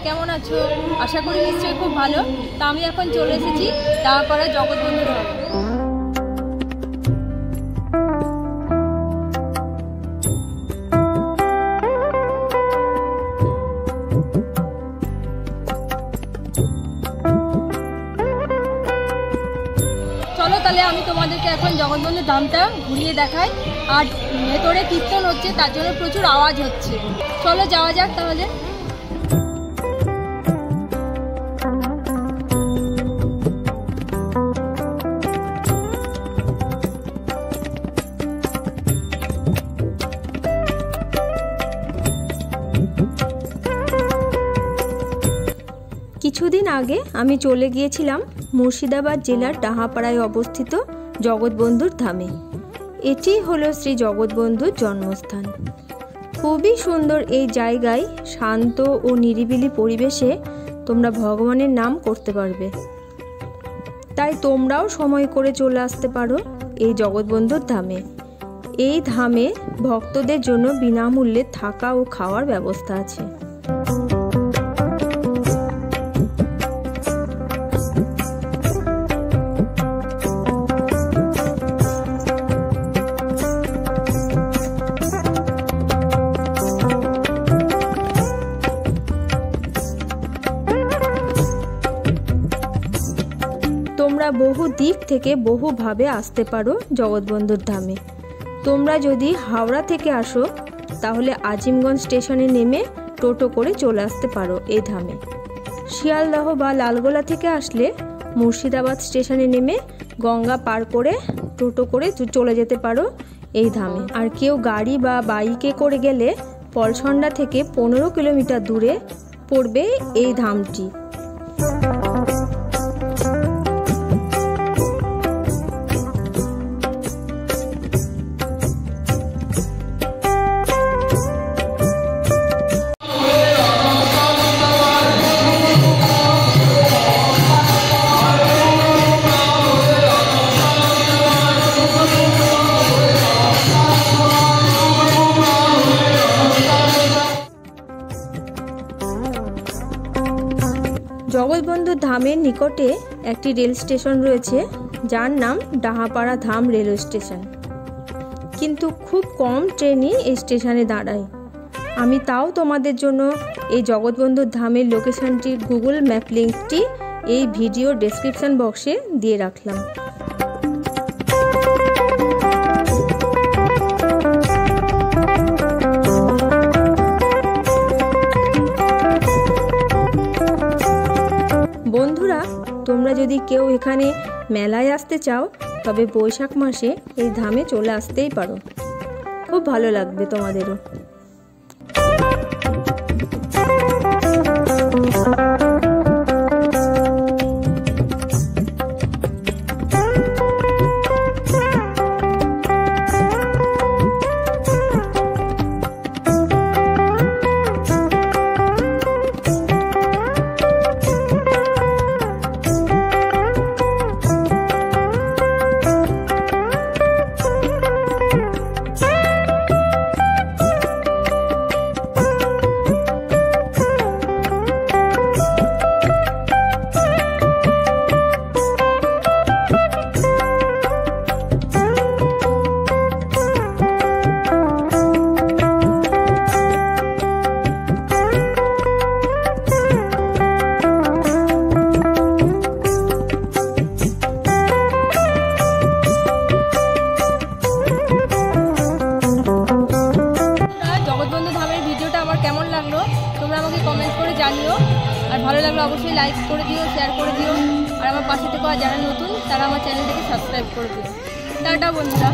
কেমন আছো? আশা করি নিশ্চয়ই খুব ভালো। তা আমি এখন চলে এসেছি ডাহাপাড়া জগৎবন্ধু ধামে। চলো তাহলে আমি তোমাদেরকে এখন জগৎবন্ধু ধামটা ঘুরিয়ে দেখাই। আর ভেতরে কীর্তন হচ্ছে, তার জন্য প্রচুর আওয়াজ হচ্ছে। চলো যাওয়া যাক তাহলে। কিছুদিন আগে আমি চলে গিয়েছিলাম মুর্শিদাবাদ জেলার ডাহাপাড়ায় অবস্থিত জগৎবন্ধুর ধামে। এটি হলো শ্রী জগৎবন্ধুর জন্মস্থান। খুবই সুন্দর এই জায়গায় শান্ত ও নিরিবিলি পরিবেশে তোমরা ভগবানের নাম করতে পারবে। তাই তোমরাও সময় করে চলে আসতে পারো এই জগৎবন্ধুর ধামে। এই ধামে ভক্তদের জন্য বিনামূল্যে থাকা ও খাওয়ার ব্যবস্থা আছে। তোমরা বহু দিক থেকে বহুভাবে আসতে পারো জগৎবন্ধুর ধামে। তোমরা যদি হাওড়া থেকে আসো তাহলে আজিমগঞ্জ স্টেশনে নেমে টোটো করে চলে আসতে পারো এই ধামে। শিয়ালদহ বা লালগোলা থেকে আসলে মুর্শিদাবাদ স্টেশনে নেমে গঙ্গা পার করে টোটো করে চলে যেতে পারো এই ধামে। আর কেউ গাড়ি বা বাইকে করে গেলে পলসন্ডা থেকে 15 কিলোমিটার দূরে পড়বে এই ধামটি। জগৎবন্ধু ধামের নিকটে একটি রেল স্টেশন রয়েছে, যার নাম ডাহাপাড়া ধাম রেলওয়ে স্টেশন। কিন্তু খুব কম ট্রেনই এই স্টেশনে দাঁড়ায়। আমি তাও তোমাদের জন্য এই জগৎবন্ধু ধামের লোকেশনটির গুগল ম্যাপ লিঙ্কটি এই ভিডিও ডেসক্রিপশন বক্সে দিয়ে রাখলাম। বন্ধুরা, তোমরা যদি কেউ এখানে মেলায় আসতে চাও তবে বৈশাখ মাসে এই ধামে চলে আসতেই পারো। খুব ভালো লাগবে তোমাদেরও। কেমন লাগলো তোমরা আমাকে কমেন্ট করে জানিও। আর ভালো লাগলো অবশ্যই লাইক করে দিও, শেয়ার করে দিও। আর আমার পাশে থেকে যারা নতুন তারা আমার চ্যানেলটাকে সাবস্ক্রাইব করে দিও। টাটা বন্ধুরা।